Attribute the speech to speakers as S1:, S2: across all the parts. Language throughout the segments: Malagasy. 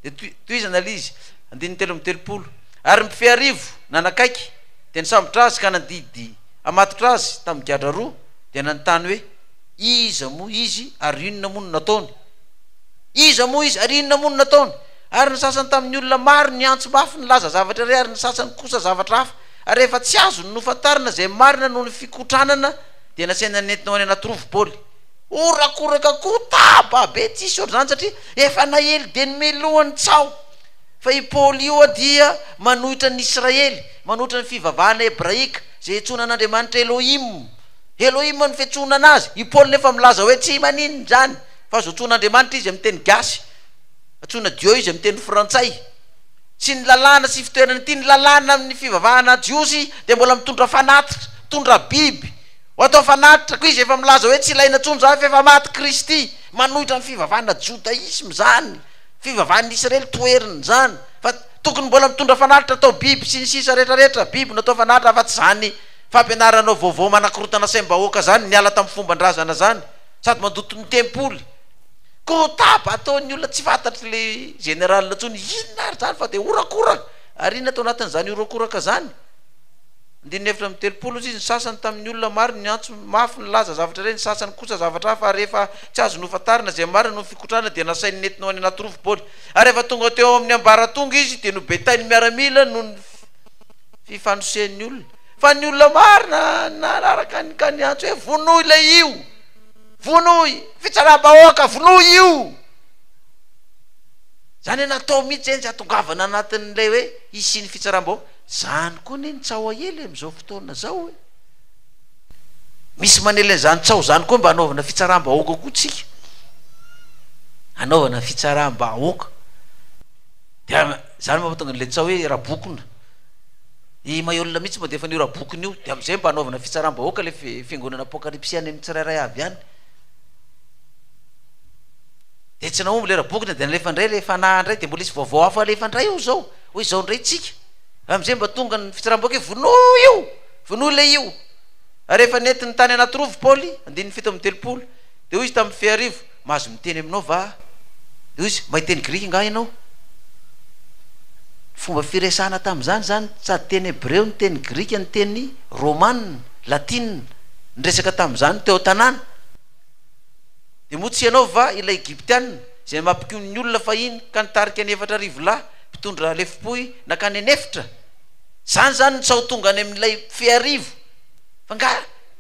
S1: de toizana la izy 13 ary mifiarivo nanakaiky de nisambotra azy ka nandidy amatotra azy tamin'ny gadra roa de nanontany hoe iza moa izy ary inona mono nataony iza moa izy ary inona mono nataony ary ny sasany tamin'ny olona maro ny antso mafy ny laza zavatra ray ary ny sasany kosa zavatra hafa ary rehefa tsy azo ny nofantarina zay marina noho ny fikotranana de nasaina nentinao any anaty rovo-boly orakoraka ko taba be tsisy ohatr'izany satria efa nahely de ny melohany tsao fa i Paoly io dia manohitra ny Israely manohitra ny fivavahana hebraika zay etsona an'Andriamanitra Elohim ny fiantsoana anazy i Paoly nefa milaza hoe tsy maninona zany fa azo antson'Andriamanitra izy amin'ny teny gasy antsona Dieu izy amin'ny teny frantsay sy ny lalàna sy fitoerana ity ny lalàna amin'ny fivavahana jiosy de mbola mitondra fanatitra mitondra biby ho atao fanatitra ko izy efa milaza hoe tsy ilaina tsony zany fa efa maty Kristy manohitra ny fivavahana judaisme zany fivavahan'ny Israely toeriny zany fa tokony mbola mitondra fanatitra atao biby sy ny sisa rehetrarehetra biby natao fanatitra fa tsy zany fampianaranao vaovao manakorotana saim-bahoaka zany niala tamin'ny fomban-drazana zany sady mandoto ny tempoly ko taba ataon'ny olona tsy fantatry le général ntsony inona ary zany fa de orakoraka ary ina atao anatin'izany orakoraka zany 13 izy ny sasany tamin'ny olona maro ny antso mafy ny laza zavatra reny ny sasany kosa zavatra hafa rehefa tsy azo nofantarina zay marina no fikotrana de nasainy nentinao any anaty rovo-boly ary rehefa tonga teo amin'ny ambaratonga izy de nobetainy miaramila no ny fifanosehan'ny olona fa ny olona marina nararaka ka ny antso hoe vonoy le io vonoy fitsaram-bahoaka vonoy io zany natao mihitsy zany tsy atongavana anatin'lay hoe isy ny fitsaram-bahoaka zany koa ne ny tsao ahely am'izao fotoana zao hoe misy manely zany tsao zany koa mba anaovana fitsaram-bahoaka koa tsika anaovana fitsaram-bahoaka de zany mahatonga le tsao hoe rabokona i mahay-olona mihitsy mba de efa nio rabokony io de am'izay mba anaovana fitsaram-bahoaka le fiangonana apokalipsiany amin'ny tsirairay avy any de tsy naomby le rabokona de nalefa ndray le fanahy ndray de mbola isy vaovao hafa lefa ndray io zao ho izao ndray tsika am'izay mba tonga ny fitsaram-bahoaka hoe vono le io ary rehefa nentiny tany anaty rovo Paoly 17 de hoy izy tamin'ny fiarivo mahazo miteny aminao va de hoy izy mahiteny grika nga ianao fomba firesana tamin'izany zany sady teny hebreo ny teny grika ny teny romane latine nyresaka tamin'izany teo tanàna de moa tsy ianao va ilay egyptianina zay mampikony olona fa iny ka nitarika ny 4 lahy mpitondra lefipoy nakany anefitra zany ny sao tonga any amin'ilay fiarivo fa nga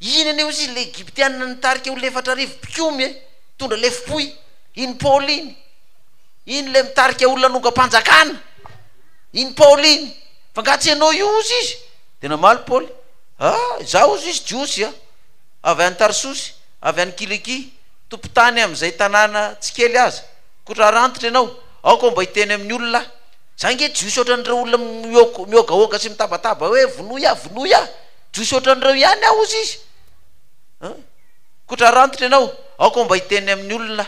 S1: iny ane izy le egyptianina nitarika olona 4 mpikomy tondra lefipoy iny Paoly iny le mitarika olona nonga-panjakana iny Paoly iny fa nga tsy ianao io ozy izy de namaly Paoly za ozy izy jiosy avy any Tarsosy avy any Kiliky tompotany am'izay tanàna tsy kely aza kotra rantitra ianao aoko mba hiteny amin'ny olona za nge jiosy ohatran'ireo olona miogaoga sy mitabataba hoe vonoya jiosy ohatran'ireo ihany aho ozy izy kotra rantitra ianao aoko mba hiteny amin'ny olona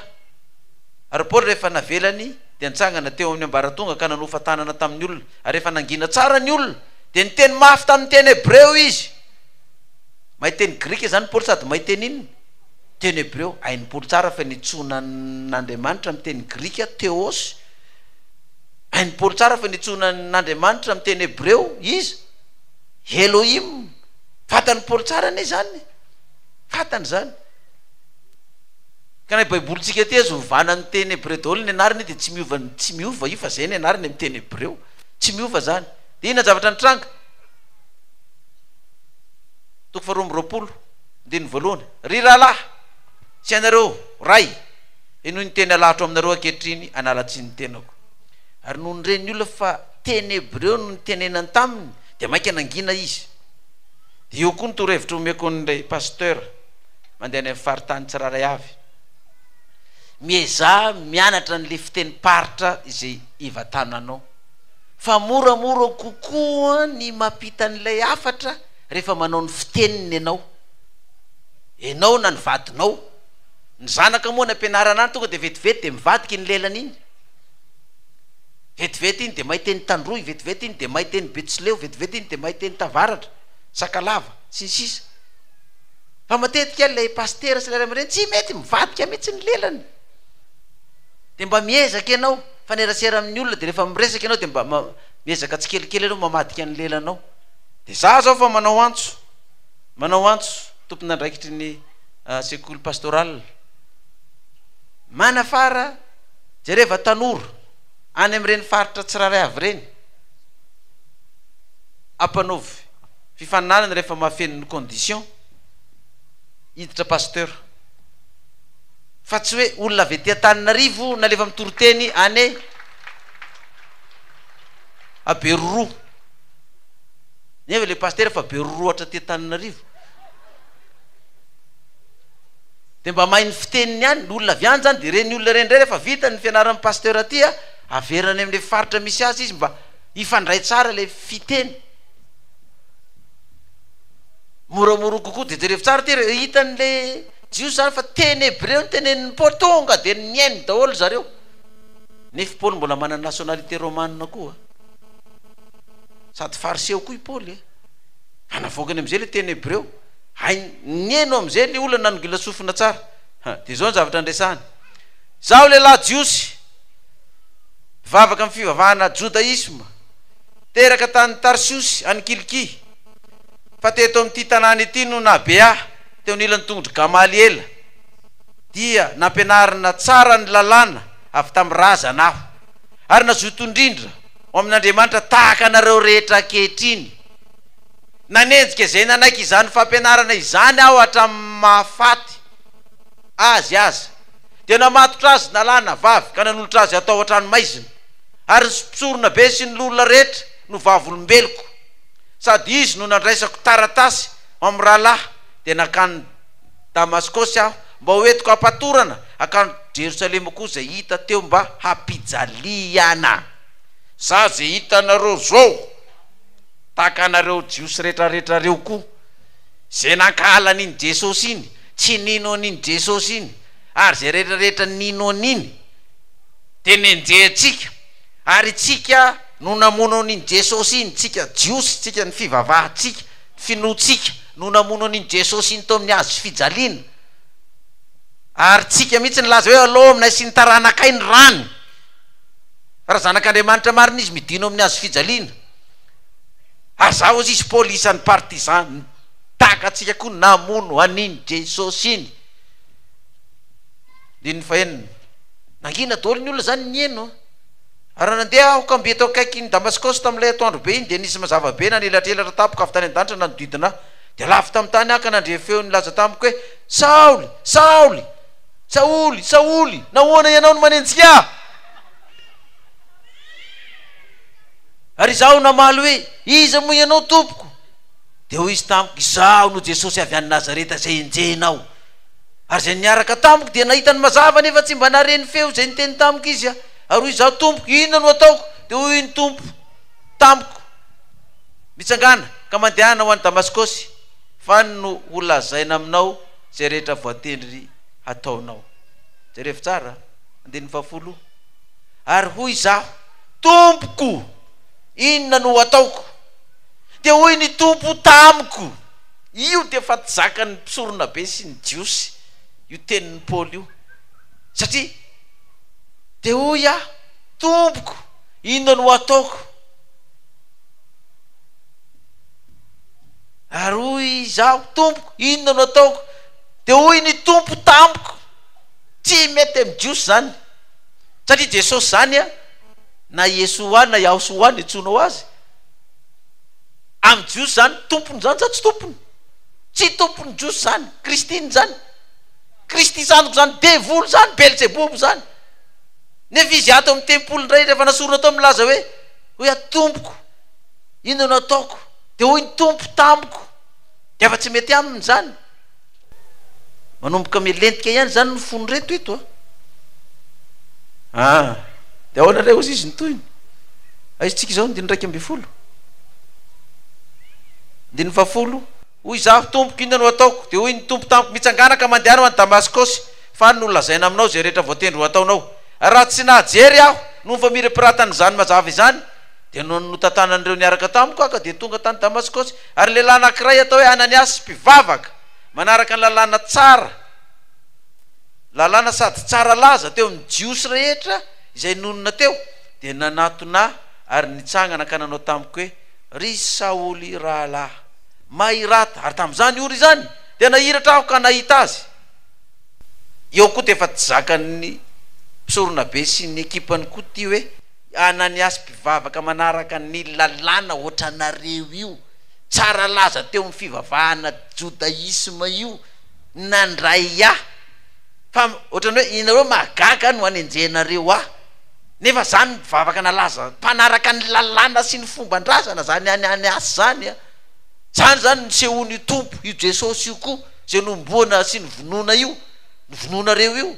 S1: ary Paoly rehefa navelany de nitsangana teo amin'ny ambaratonga ka nanofantanana tamin'ny olona ary rehefa nangina tsara ny olona de niteny mafy tamin'ny teny hebreo izy mahiteny grika zany Paoly sady mahiteny inona teny hebreo hainy Paoly tsara fa nitsona n'Andriamanitra amin'ny teny grika teos hainy Paoly tsara fa nitsona n'Andriamanitra amin'ny teny hebreo izy Elohim fatany Paoly tsara ne zany fatany zany kana baibolitsika ty azo vana ny teny hebreo daholo ny anariny de tsy miova io fa zay ny anariny amin'ny teny hebreo tsy miova zany de ina zavatra nitranga toko 2 ndiny voalohany ry rahalahy sy anareo ray enoy ny teny alahatra aminareo ankehitriny analatsy ny tenako ary noho nyreny olona fa teny hebreo no ny tenenany taminy de mainka nangina izy de eo koa ny torohevitra omeko n'ilay pasteur mandeha any amin'ny faritany tsiraray avy mieza mianatra n'le fiteny paritra izay ivatananao fa moramora kokoa ny mampita n'ilay afatra rehefa manao ny fiteniny ianao na ny vadinao ny zanaka moa ny ampianarana any tonga de vetivety de mivadiky ny lelany iny vetivety iny de mahiteny tandroy vetivety iny de mahiteny betsileo vetivety iny de mahiteny tavaratra sakalava sy ny sisa fa matetika lay paster sy lay raha amareny tsy mety mivadika mihitsy ny lelany de mba miezaka ianao fanerasera amin'ny olona de rehefa miresaka ianao de mba miezaka tsikelikely anao mamadika ny lelanao de za zao fa manao antso tompona andraikitry ny sekoly pastoral manafara jereva tanora any am'ireny faritra tsiraray avy reny ampanovy fifananana rehefa mahafenony condition hiditra pasteur fa tsy hoe olona avy ety Antananarivo na lefa mitoroteny any Aberoro nefa le pasteur fa Beroro hatra ty Antananarivo de mba mahay ny fiteniny any olona avy any zany de reny olona reny ndray rehefa vita ny fianaran'ny pasteur aty averany am'le faritra misy azy izy mba ifandray tsara le fiteny moramora kokoa de jerevy tsara ty hitan'le jios zany fa teny hébreu ny tenen'ny Paul tonga de niainy daholo zareo nefa Paul mbola manana nationalité romane koa sady fariseo koa i Paul anavokany am'izay le teny hébreu hay nieno am'izay le olona nanogila sofina tsara de zao ny zavatra andresany zaho lehilahy jiosy vavaka amin'ny fivavahana judaisme teraka tany Tarsiosy any Kiliky fa teto amin'ity tanàna ity no nabea teo nilany tongotry Gamaliela dia nampianarina tsara ny lalàna avy tamin'ny razana aho ary nazoto indrindra ao amin'Andriamanitra tahaka anareo rehetra ankehitriny nanenjika izay nanaiky izany fampianarana izany aho hatramin'ny mahafaty aza dia namatotra azy nalàna vavy ka nanolotra azy atao an-tranomaizina ary pisorona be sy ny lolona rehetra no vavolombeloko sady izy no nandraisako taratasy amin'ny rahalahy de nakany Damaskosy aho mba hoentiko hampatorana akany Jerosalema koa zay hita teo mba hampijaliana za zay hitanareo zao tahaka anareo jiosy rehetrarehetra reo koa zay nankala an'iny Jesosy iny tsy nino an'iny Jesosy iny ary zay rehetrarehetra nino an'iny tenenjehatsika ary tsika no namono an'iny Jesosy iny tsika jiosy tsika ny fivavahatsika finoatsika no namono an'iny Jesosy iny tao amin'ny azo fijaliana ary tsika mihitsy ny laza hoe aloha aminay sy ny taranakay ny rany raha zanak'Andriamanitra marina izy midino amin'ny azo fijaliana ary zaho izy Paul isan'ny partisan taka atsika koa namono an'iny Jesosy iny diny fahenina nangina daholo ny olona zany nieno ary nandeha aho ka mbe tao akaikiny Damaskosy tamin'ilay atoandro be iny de nisy mazava be nanelatrelatra tapoka avy tany an-danitra nanodidina de lafy tamin'ny tany aka nandre feo nilaza tamiko hoe Saoly nahoana ianao no manenjika ary izaho namaly hoe iza moa ianao tompoko de hoy izy tamiko izaho no Jesosy avy any Nazareta zay enjenao ary zay niaraka tamiko dia nahitany mazava nefa tsy mba nareny feo zay niteny tamiko izy ary hoy izaho tompoko inona no ataoko de hoy ny tompo tamiko mitsangana ka mandehana ho any Damaskosy fa no holazaina aminao zay rehetra voatendry ataonao zay rehefa tsara andiny 10 ary hoy izaho tompoko inona no ataoko de hoy ny tompo tamiko io de fa tsy zakany mpisorona be sy ny jiosy io tenin'ny Paul io satria de hoy tompoko inona no ataoko ary hoy izaho tompoko inona no ataoko de hoy ny tompo tamiko tsy mety amin'ny jiosy zany satria Jesosy zany na Yesoa na Yahosoa etsonao azy amin'ny jiosy zany tompony zany sa tsy tompony tsy tompony jiosy zany Kristiny zany Kristy zanoko zany devolo zany Belzebob zany nefa izy ato amin'ny tempoly ndray rehefa nasorona tao milaza hoe atompoko inona no ataoko de hoy ny tompo tamiko de efa tsy mety aminy zany manomboka melentika ihany zany no fony reto eto de ahoana ray ozy izy nytoyny aizytsika zao ndiny 1:20 ndiny 20 hoy izaho tompoko inona no ataoko de hoy ny tompo tamiko mitsanganaka mandeha ho any Damaskosy fa nolazaina aminao zay rehetra voatendry ho ataonao raha tsy nahajery aho no fa mirepiratany zany mazava izany de no tantanan'ireo niaraka tamiko aka de tonga tany Damaskosy ary lehilahy anankiray atao hoe Ananiasy mpivavaka manaraka ny lalàna tsara lalàna sady tsara laza teo amin'ny jiosy rehetra izay nonona teo dia nanatona ary nitsangana ka nanao tamiko hoe ry Saoly rahalahy mahirata, ary tamin'izany ory zany dia nahiratra aho ka nahita azy. Eo koa dia efa tsy zakany mpisorona be sy ny ekipany koa ty hoe Ananiasy mpivavaka manaraka ny lalàna ohatranareo io, tsara laza teo amin'ny fivavahana jodaisma io nandray aho, fa ohatrany hoe inareo mahagaga no anenjenareo aho, nefa zany mivavaka nalaza mpanaraka ny lalàna sy ny fomban-drazana zany Ananiasy zany zany zany nisehony tompo io Jesosy io koa zay nomboana sy ny vonoana io, ny vonoanareo io,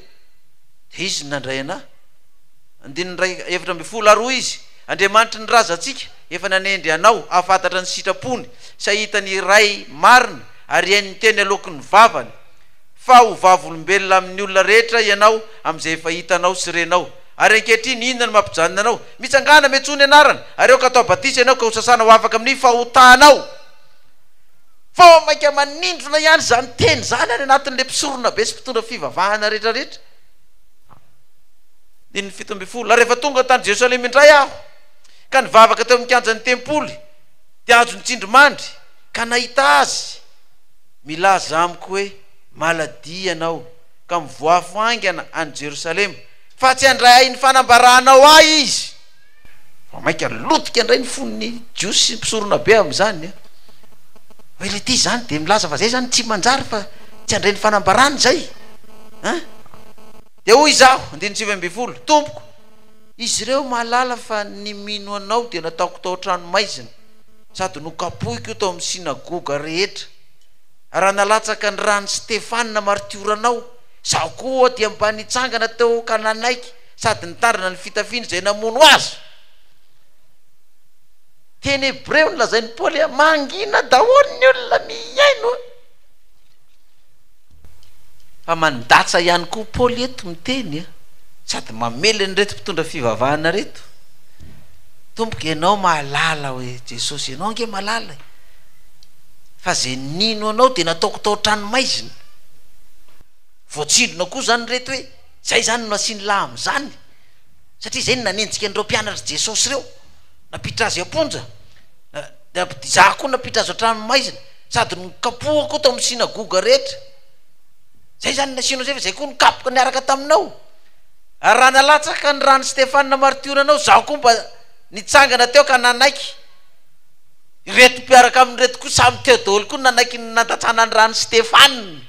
S1: de izy nandray anahy. 7:10 izy Andriamanitra ny razantsika efa nanendry anao afantatra ny sitrapony sy ahitany iray marina ary hainy teny aloky ny vavany, fa ho vavolombelona amin'ny olona rehetra ianao amin'izay efa hitanao sy renao. Ary ankehitriny inona ny mampijanona anao? Mitsangana metsony anarana ary eo ka atao batisa ianao ka ho sasana ho afaka amin'ny fahotanao. Fa maika manindrona ihany zany teny zany any anatin'le mpisorona be sy mpitondra fivavahana rehetrarehetra. 17 rehefa tonga tany Jerusalema indray aho ka nivavaka teo amin'ny kianjan'ny tempoly dia azo nitsindrimandry ka nahita azy milaza amiko hoe malady ianao ka mivoafo aingana any Jerusalema, fa tsy andray ay ny fanambaranao ahy izy. Fa maika lotika andray ny fon'ny jiosy mpisorona be amin'izany hoe le ty zany de milaza fa zay zany tsy manjary fa tsy andray ny fanambarany zay de hoy izaho 19 tompoko, izy ireo mahalala fa nimino anao dia nataoko tao trano maizina sady nokapohiko tao amin'ny sinagoga rehetra, raha nalatsaka ny rany Stefana martioranao zaho koa dia mba nitsangana teo ka nanaiky sady nitarana ny fitafiana zay namono azy. Teny Hebreo nolazain'ny Paoly mangina daholo ny olona miaino, fa mandatsa ihany koa Paoly eto miteny sady mamely ny reto mpitondra fivavahana reto. Tompoko ianao mahalala hoe Jesosy, ianao ange malala, fa zay nino anao dia nataoko tao trano maizina. Voatsilona koa zany reto hoe zay zany no asiany lahy am'izany, satria zay ny nanenjika an'ireo mpianatra Jesosy reo napitra azy amponja, za koa napitra azy trano maizina sady nokapohako tao amin'ny sinagoga rehetra. Zay zany nasianao zay fa zay koa nikapoka niaraka taminao. Ary raha nalatsaka ny rany Stefana martioranao zaho koa mba nitsangana teo ka nanaiky. Reto mpiaraka amin'reto koa samy teo daholo koa nanaiky ny nandatsana ny rany Stefana.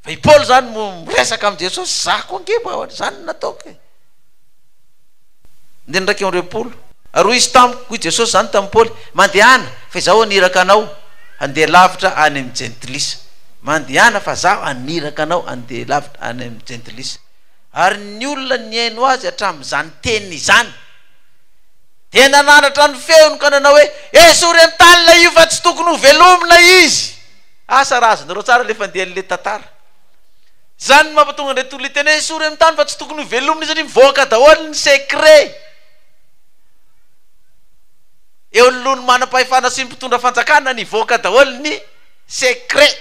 S1: Fa i Paoly zany miresaka amin'ny Jesosy, za koa angeba zany nataoko e. Ndeny ndraiky am'repolo ary izy tamiko i Jesosy zany tamin'ny Paoly, mandehana fa izaho aniraka anao andeha lavitra any amin'ny Jentilisa. Mandehana fa zaho aniraka anao andeha lavitra any amin'ny Jentilisa. Ary ny olona niaino azy hatramin'izany teny izany dia nananatra ny feony ka nanao hoe esory amin'ny talina io fa tsy tokony ho velomina izy. Asa razonareo tsara le fandehan'le tantara zany no mampatonga nreto olona teny esory amin'ny tany fa tsy tokony ho velomina izy, mivoaka daholo ny secret. Eo alohany manam-pahefana sy mpitondra fanjakana nivoaka daholo ny secret.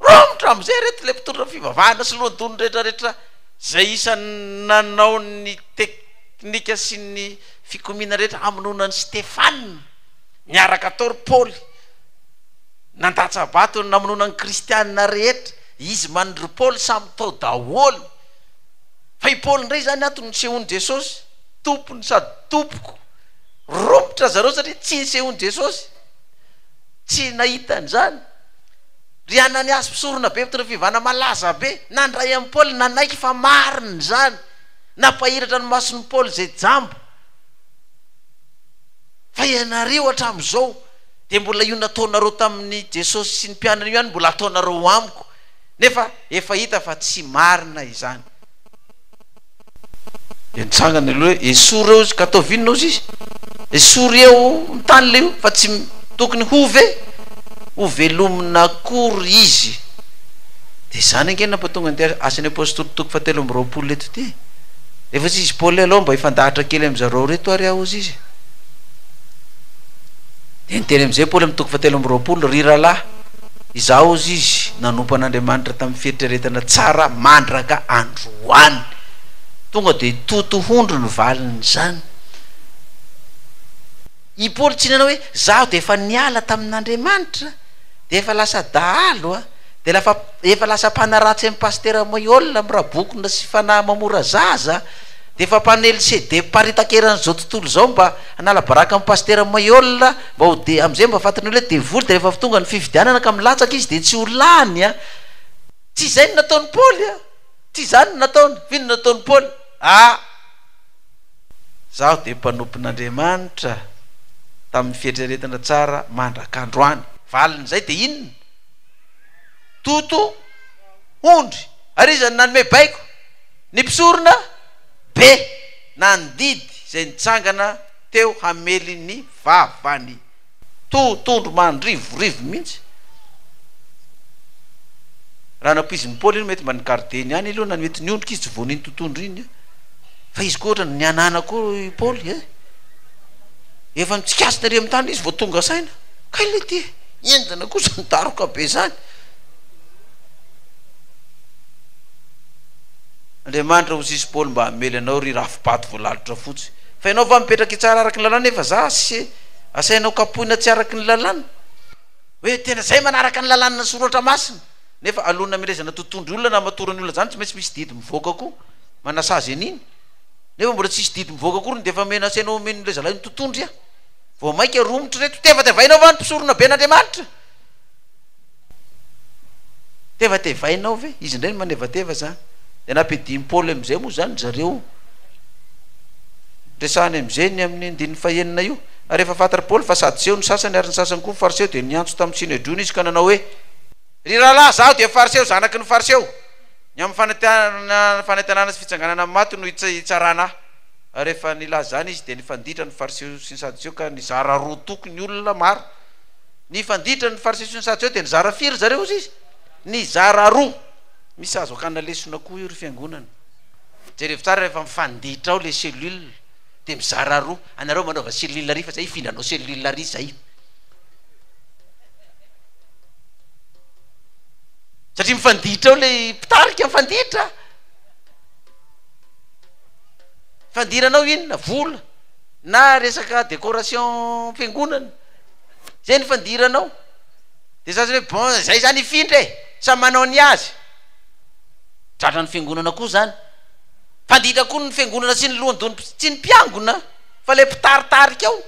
S1: Romotra am'izay reto le mpitondra fivavahana sy lohandony rehetrarehetra zay isany nanao ny teknika sy ny fikomina rehetra amononany Stefana niaraka tao ry Paoly, nandatsa bato namononany kristianina rehetra, izy manindry Paoly samy tao daholo. Fa i Paoly ndray zany antony nisehony Jesosy tompony sady tompoko. Romotra zareo satria tsy nisehony Jesosy, tsy nahitan'izany. Ry Ananiasy mpisorona be mpitondra fivavahana malaza be nandray amin'ny Paoly nanaiky fa marina zany, napahiratra ny mason'ny Paoly zay jambo. Fa ianareo hatramin'izao dia mbola io nataonareo tamin'ny Jesosy sy ny mpianany io ihany mbola ataonareo amiko, nefa efa hita fa tsy marina izany. Dia nitsangana aloha hoe esory eo izy ka atao vinona izy, esory eo ny tany le io fa tsy tokony ho velomina akory izy. Dia zany ange nampatonga ny asan'ny apôstôly toko 7:20 eto ty. Rehefa tsy izy Paoly aloha mba ifandahatra kely amin'izareo reto ary aho izy. Dia niteny amin'izay Paoly amin'ny toko 7:20, ry rahalahy, izaho izy nanompo an'Andriamanitra tamin'ny fieritreretana tsara mandraka androany tonga de totohondro ny valiny zany. I Paoly tsy nanao hoe zaho de efa niala tamin'Andriamanitra de efa lasa dahalo a de efa lasa mpanaratsy amin'ny pastera Moyol mirabokona sy fanahy mamora zaza de efa mpanely CD paritakeran'izao tontolo zao mba hanala baraka amin'ny pastera Moyol mba ho de am'izay mba fatany hoe devoly de rehefa tonga ny fividianana ka milatsaka izy de tsy ho lany a. Tsy izay no nataony Paoly a, tsy zany no nataony. Vino nataony Paoly? Zaho de mpanompon'Andriamanitra tamin'ny fietreretana tsara mandrak'androany. Valiny zay de inona? Toto ondry. Ary izy nanome baiko ny mpisorona be nandidy zay nitsangana teo hamely ny vavany. Totondro mandrivorivo mihitsy. Raha nampoizin'ny Paoly iny mety mba nikardeny any aloha na mety niondrika izy tsy voniny totondro iny. Fa izy koa ohatra ny anana koa i Paoly efa mitsikasina ary amin'ny tany izy vao tonga saina ka ile ty endana kosa nitaroka be zany. Andriamanitra ho sisy Paoly mba hamely anao ry rafipaty voalalitra fotsy. Fa ianao va mipetraky tsara araky ny lalàna efa za sy asainao kapohina tsy araky ny lalàna hoe tena zay manaraka ny lalàna soratra masina nefa alona milezana totondry olona na matorany olona zany tsy maintsy misy didy mivoaka koa manasazy an'iny nefa mbola tsisy didy mivoaka koa de efa mena asainao omeny le zalahy ny totondry a vao maika romotry reto tevatevainao va ny mpisorona be n'Andriamanitra tevatevainao ve izy indray ny manevateva zany de nampidimy Paoly am'izay moa zany zareo resahany am'izay ny amin'ny andin'ny fahenina io. Ary efa fantatra Paoly fa sady seho ny sasany ary ny sasany koa fariseo de niantso tamin'ny Sinedrona izy ka nanao hoe ry rahalahy zaho de fariseo zanaky ny fariseo ny amin'ny fanantenana sy fitsanganana amin'ny maty no itsarana. Ary efa nilaza zany izy de nifanditra ny fariseo sy ny sadiseo ka nizara roa toko ny olona maro. Nifanditra ny fariseo sy ny sadiseo de nizara firy zareo izy nizara roa. Misy azo akana lesona koa io ry fiangonana. Jereo tsara rehefa mifanditra ao le cellule de mizara roa. Anareo manaova cellule ry fa zay ifindranao cellule ry zay. Satria mifanditra ao le mpitarika mifanditra. Fandiranao inona vola na resaka décoration fiangonana zay ny fandiranao de sasany hoe bon zay zany ifindra samy manao ny azy. Tratra ny fiangonana koa zany fanditra koa ny fiangonana sy ny lohandony tsy ny mpiangona fa le mpitaritarika ao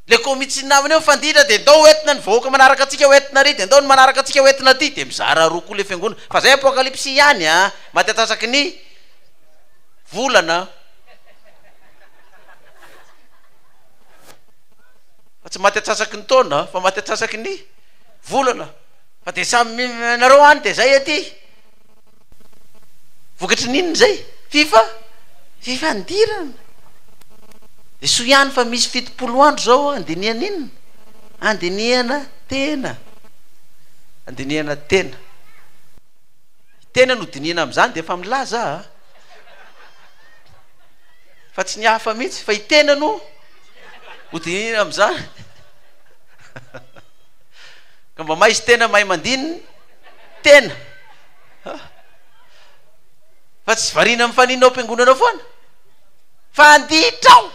S1: le komitsy namany eo fanditra de ndao hoentina ny vahoaka manaraka atsika hoentina ry de ndao ny manaraka atsika hoentina ty de mizara roa koa le fiangonana. Fa zay apokalipsy ihany a matetatsaky ny volana fa tsy matetsasaky ny taona fa matetsasaky ny volana. Fa de samy nareo any de zay aty vokatry ninny zay fifandirana de so ihany fa misy 70 andro zao andiniana inona andiniana tena andiniana tena tena no dinina am'zany de efa milaza fa tsy nihafa mihitsy fa itena no hodinina am'zany ka mba maisy tena mahay mandiny tena fa tsy varina mifaninao mpiangonanao foana fanditrao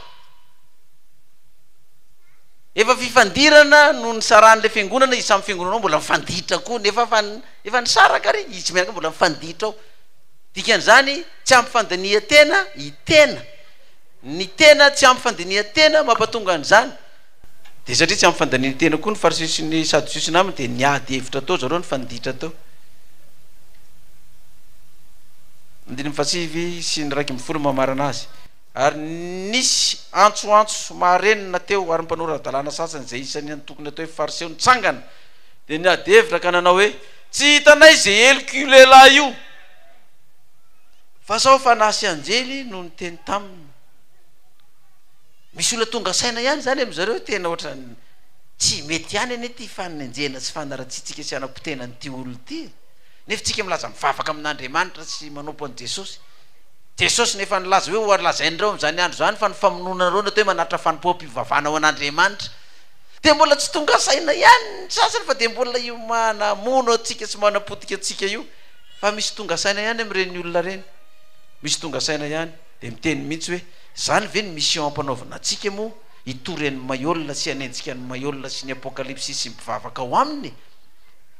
S1: efa fifandirana no ny saran'le fiangonana izy samy fiangonanao mbola mifanditra koa nefa efa nisaraka ry izy miaraka mbola mifanditra ao. Dikan'izany tsy ampifandania tena itena ny tena tsy ampifandania tena mampatonga an'izany de satria tsy ampifandania tena koa ny fariseo sy ny sadiseo sy namany de niady hevitra tao zareo ny fanditra tao. Andiny mifasivy sy ny raiky mifolo mamarana azy. Ary nisy antsoantso maharenina teo ary mpanora dalàna sasany zay isany antokony atao hoe fariseo nitsangana de niady hevitra ka nanao hoe tsy hitanay zay elcule la io fa sao fa nasy anjely no niteny taminy. Misy olona tonga saina ihany zany am'zareo tena ohatra tsy mety ihany ane ty fanenjena sy fanaratsitsika sy anapotena nyty olo ty nefa tsika milaza mivavaka amin'Andriamanitra sy manompo an' Jesosy. Jesosy nefa nilaza hoe ho lazainareo am'zany andro zany fa ny famononanareo na toe manatra fanompoam-pivavahana ao an'Andriamanitra de mbola tsy tonga saina ihany sasany fa de mbola io manamono atsika sy manapotika atsika io fa misy tonga saina ihany am'ireny olona reny misy tonga saina ihany de miteny mihitsy hoe zany ve ny mission ampanaovana atsika moa itoren'ny maiolona sy anentsika ny maiolona sy ny apokalypsy sy mpivavaka ao aminy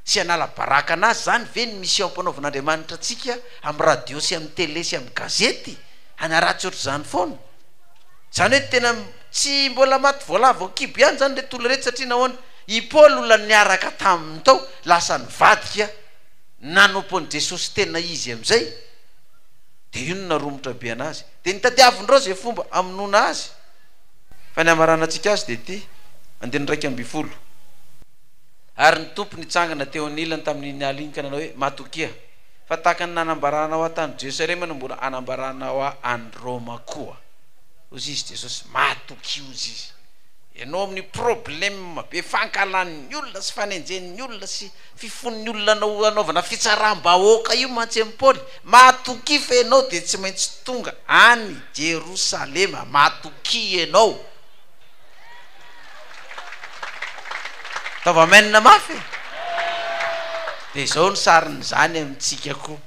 S1: sy anala baraka anazy zany ve ny mission ampanaovan'andriamanitra atsika amin'ny radio sy amin'ny télé sy amin'ny gazety anaratsy ohatr' zany foana zany hoe tena tsy mbola maty voalavo kibo ihany zany le tolo rehetra satria nahoana i Paul olona niaraka taminy tao lasa nivadika nanompon'i Jesosy tena izy am'izay de io no naromotra be anazy de nitadiavindreo zay fomba aminona azy fa ny amaranantsika azy de ty andeny 1:20 ary ny tompo nitsangana teo anilany tamin'ny aliny ka nanao hoe matokia fa tahaka ny nanambaranao atany Jerusalema no mbola anambaranao any Roma koa ozy izy Jesosy matoky ozy izy ianao amin'ny problème be fankalan'ny olona sy fanenjen'ny olona sy fifon'ny olona anaovana fitsaram-bahoaka io mantsy amin'ny Paul matoky fa ianao de tsy maintsy tonga any Jerosalema matoky ianao tavamenina mafy de zao ny sariny zany amintsika koa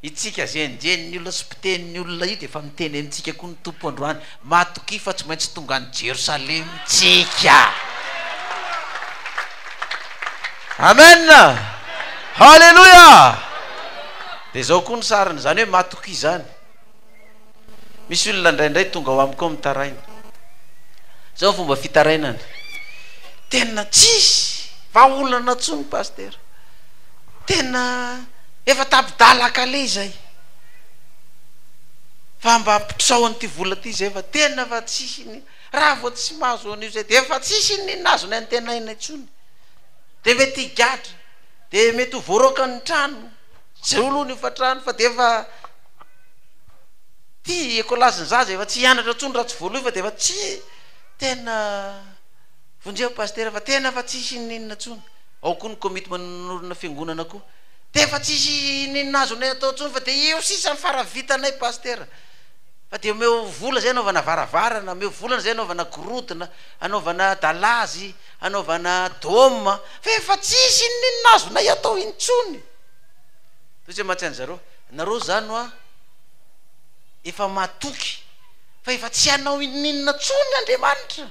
S1: itsika zay enjen'ny olona sy mpiten'ny olona io de efa miteny amintsika koa ny tompo androany matoky fa tsy maintsy tonga any Jerosalema tsika amen halleluja de zao koa ny sariny zany hoe matoky zany misy olona indraindray tonga ao amiko mitaraina zao fomba fitarainany tena tsisy vaolana tsony paster tena efa tapidalaka le zay fa mba mpitrao an'ity vola ty zay fa tena fa tsisy ny raha vo tsy mahazo an'io zay de efa tsisy ny nazo ny antenaina itsony de mety higadra de mety ho voaroaka ny trano zay olo ny fa trano fa de efa ty ekolaziny zaza efa tsy hianatra tsony raha tsy voaloha fa de efa tsy tena vonjeo paster fa tena fa tsisy ninona tsony ao koa ny commitment n'olona fiangonana koa de efa tsisy ninona azo nay atao tsony fa de io sisa ny faravitanay paster fa de omeo vola zay anaovana varavarana omeo volana zay anaovana gorotina anaovana dalazy anaovana dôma fa efa tsisy ninona azo nay atao intsony toy mahatsiany zareo nareo zany oa efa matoky fa efa tsy hanao ninona tsony Andriamanitra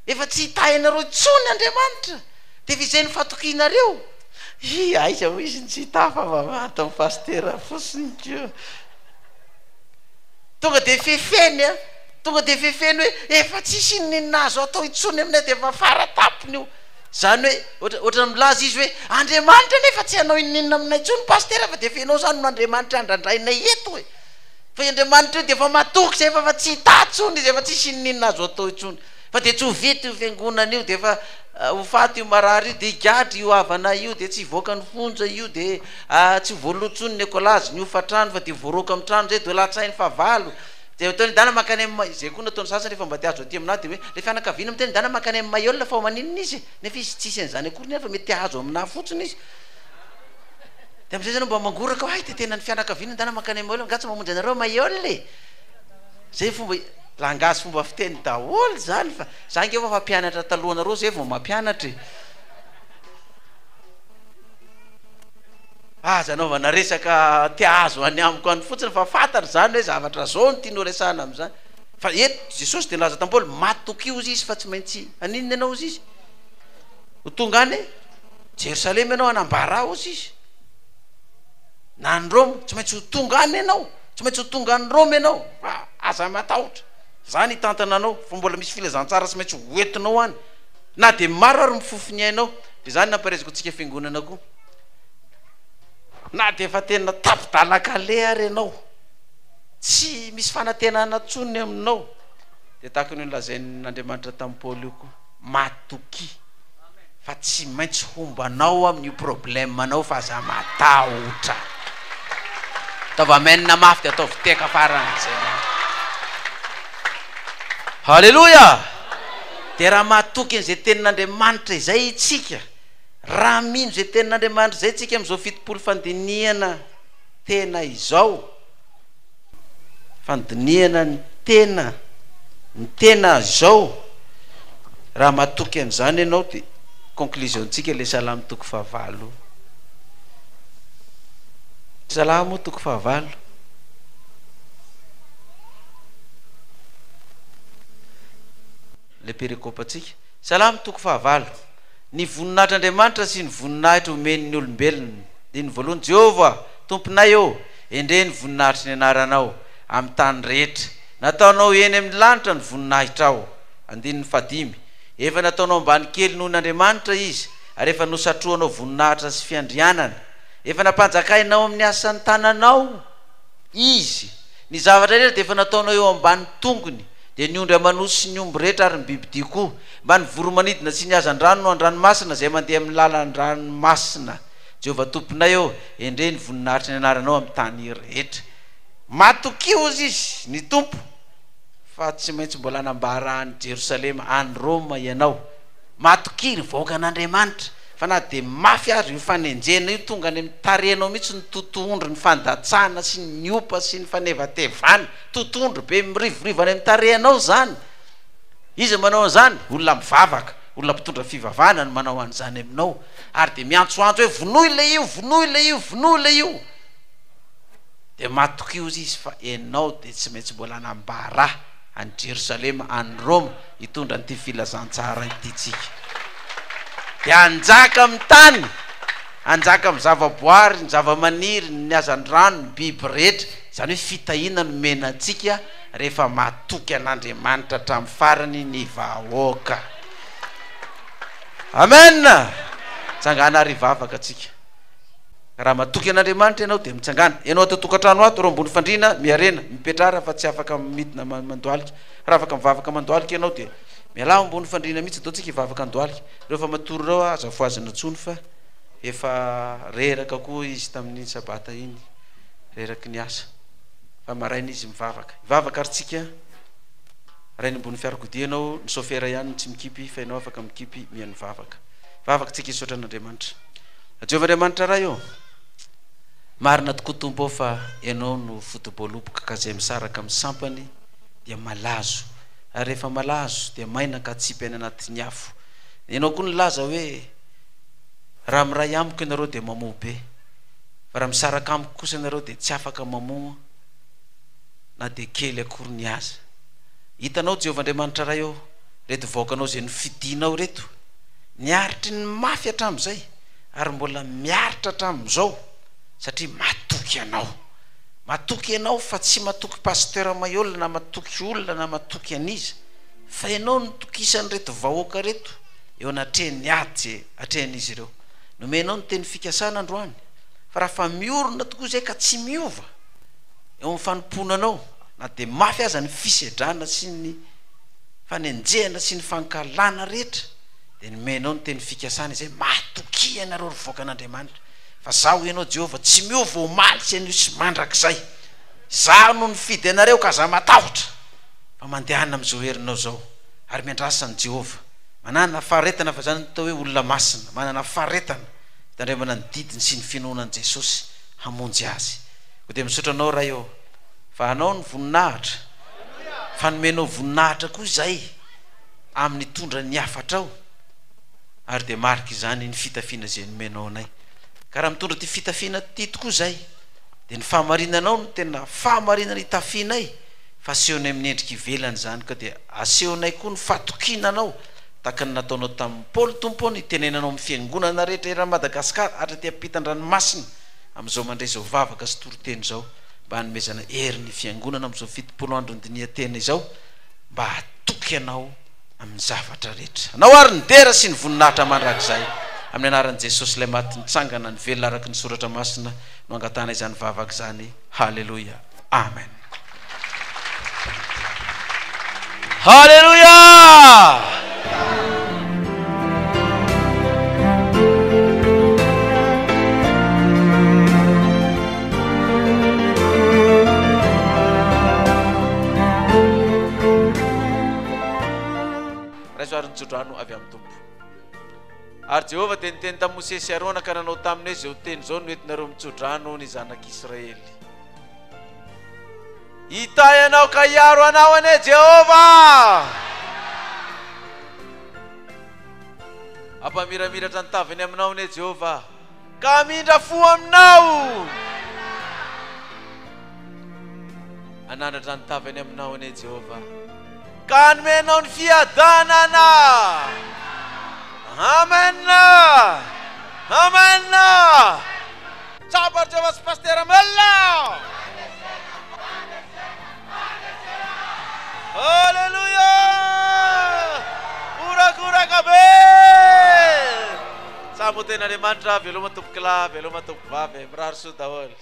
S1: efa tsy hitahinareo tsony Andriamanitra de vizay ny fatokinareo aiza ho izy ny tsy hitafa vavata amin'ny pastera fosiny keo tonga de fefeny a tonga de fefeny hoe efa tsisy ninona azo atao itsony aminay de efa faratapony io zany hoe ohatra milaza izy hoe Andriamanitra nefa tsy hanao ninona aminay itsony pastera fa de fenao zany no Andriamanitra andraindrainay eto hoe fa Andriamanitra io de efa matoky zay efa tsy hita tsony izy efa tsisy ninona azo atao itsony fa de tsy ho vity io fiangonana io de efa ho faty io marary io de higadry io havana io de tsy voaka ny fonja io de tsy voalotsony ny ekolazy ny ofatrano fa de voaroaka amin'ny trano zay de latsainy favalo de ataony dana makany amin'ny zay koa nataony sasany rehefa mba te azo aty aminahy de hoe le fianakaviana miteny dana makany amin'ny maiolona fa maninona izy nefa izy tsisy an'izany akory ny fa mety azo aminahy fotsiny izy de am'izay zany mba mangoraka ay de tena ny fianakaviana dana makany amin'ny maiolona ngatsy mamonjy anareo maiolona zay fomba langasy fomba fiteny daholo zany fa zange efa fampianatra talohanareo zay vao mampianatra zanaovana resaka tiazo any amiko any fotsiny fa fatatra zany hoe zavatra zao ny tiano resana am'zany fa eto Jesosy de laza tampoly matoky ozy izy fa tsy maintsy aninona ianao ozy izy ho tonga any Jerosalema ianao anambara ozy izy na ny Roma tsy maintsy ho tonga any ianao tsy maintsy ho tonga any Roma ianao aza matahotra zany hitantana anao fa mbola misy filazantsara tsy maintsy hoentinao any na de maro ary mifofony ainao de zany namparesiko tsika fiangonana koa na de efa tena tapidalaka le ary ianao tsy misy fanantenana tsony aminao de tahaka ny lazain'Andriamanitra tamin'ny Paoly io koa matoky fa tsy maintsy hombanao amin'io problemanao fa aza matahotra ataovy amenina mafy de ataovy teka faran'zay halleluja de raha matoky an'izay tenin'Andriamanitra izay itsika raha mino zay tenin'Andriamanitra zay tsika am'izao fitopolo fandiniana tena izao fandiniana ny tena zao raha matoky an'izany ianao de conclusion tsika le salamo toko fahavalo salamo toko fahavalo le perikopatsika salamy toko fahavalo ny voninahitryandriamanitra sy ny voninahitra omen'ny olombelona dia ny voalohany Jehova tomponay eo endre ny voninahitry ny anaranao amin'ny tany rehetra nataonao eny amin'ny lanitra ny voninahitra ao andininy fadimy efa nataonao ambany kely noho n'Andriamanitra izy ary efa nosatroanao voninahitra sy fiandrianana efa nampanjakainao amin'ny asan'ny tananao izy ny zavatra rehetra dia efa nataonao eo ambany tongony dia ny ondry amanosy sy ny omby rehetra ary ny bibidia koa mba ny voromanidina sy ny hazan-drano no an-dranomasina izay mandeha amin'ny lalan-dranomasina Jehova tomponay eo endre ny voninahitry ny anaranao amin'ny tany rehetra matokio izy ny tompo fa tsy maintsy mbola hanambara any Jerosalema any Roma ianao matokiry vahoaka an'Andriamanitra fa na dia mafy azy io fanenjena io tonga any amin'ny tarenao mihitsy ny totoondro ny fandatsana sy ny opa sy ny fanevatevana totoondro be mirivorivo any amin'ny tarehanao zany izy manao an'izany olona mivavaka olona mpitondra fivavahana no manao an'izany aminao ary dia miantsoantso hoe vonoy le io vonoy le io vonoy le io dia matokio izy fa enao dia tsy maintsy mbola hanambara any Jerosalema any Roma hitondra n'ity filazantsara itytsika dia anjaka amin'ny tany anjaka amin'ny zavaboary ny zavamaniry ny hazan-drano ny biby rehetra izany hoe fitahiana no menantsika rehefa matoky an'Andriamanitra hatramin'ny farany ny vahoaka amen tsangana ary vavaka atsika raha matoky an'Andriamanitra ianao dia mitsangana ianao atatokantrano ato ro ambony fandriana miarena mipetrara fa tsy afaka midina mandoalika raha afaka mivavaka mandoalika ianao dia mialao ambony fandriana mihitsy ataontsika hivavaka andoalika rehefa matory reo aza voazina ntsony fa efa reraka koa izy tamin'ny sabata iny reraky ny asa fa maraina izy mivavaka ary tsika rainy ambony fiarakodia ianao ny sofera ihany tsy mikipy fa ianao afaka mikipy mihaino vavaka tsika isotra an'Andriamanitra Jehova Andriamanitra raha eo marina tokoa tompo ao fa ianao no fotobolopoka ka izay misaraka amin'ny sampany dia malazo ary rehefa malazo dia mainaka tsipy any anatin'ny afo ianao koa nilaza hoe raha miray amiko ianareo dia mamoa be fa raha misaraka amiko kosa ianareo dia tsy afaka mamoa na dia kely akory ny aza hitanao Jehova Andriamanitra raha eo reto vaokanao izay nifidinao reto niaritry ny mafy hatramin'izay ary mbola miaritra hatramin'izao satria matoky ianao fa tsy matoky pasteur Maiolana na matoky olona na matoky an'iza fa ianao nitokisany reto vahoaka reto eo anatrehany ady atrehan'izy ireo nomenao ny teny fikasana androany fa raha fa miorona tokoa izay ka tsy miova eo amin'ny fanomponanao na dia mafy aza ny fisedrana sy ny fanenjehana sy ny fankalana rehetra dia nomenao ny teny fikasana izay matoky ianareo ry voaka an'Andriamanitra fa zaho ianao Jehova tsy miova omaly sy an'io sy mandrakizay zaho no nifidy anareo ka za matahotra fa mandehana amin'izao herinao zao ary miandrasany Jehova manana faharetana fa zany atao hoe olona masina manana faharetana hitandremana ny didiny sy ny finoanan'i Jesosy hamonjy azy ko dia misaotra anao raha eo fa anao ny voninahitra fa nomenao voninahitra koa izay amin'ny tondra ny afatra ao ary dia marika izany ny fitafiana izay nomenao anay ka raha mitondra ty fitafiana ty tokoa izay dia ny fahamarinanao no tena fahamarinana itafianay fa asehonay amin'ny endrika ivelany zany ka dia asehonay koa ny fatokinanao tahaka ny nataonao tamin'ny Paoly tompo ny tenenanao amin'ny fiangonana rehetra eran'i Madagasikara hatra ty ampitan-dranomasina amin'izao mandray izao vavaka sy toroteny izao mba hanomezana hery ny fiangonana amin'izao fitopolo andro ny diniatena izao mba hatoky ianao amin'ny zavatra rehetra anao ary ny dera sy ny voninahitra mandrakizay amin'ny anaran'i Jesosy ilay maty nitsangana ny velona araky ny soratra masina no angatana izany vavaka izany halleluja amen halleluja raisoary nitsodrano avy amin'ny tompo ary Jehova dia niteny tamin'i Mose sy Arona ka nanao taminy hoe izao teny izao no entinareo mitsodrano ny zanak'Israely hitay anao ka hiaro anao ane Jehova ampamiramiratra ny taviny aminao ane Jehova ka amindra fo aminao anandratra ny taviny aminao ane Jehova ka anomenao ny fiadanana. Amen. Amen. Sabatra vas pastor Mella. Haleluya. Pura-pura kabeh. Sambut Andriamanitra, veloma tompokila, veloma tompokivavy, mirary soa daholo.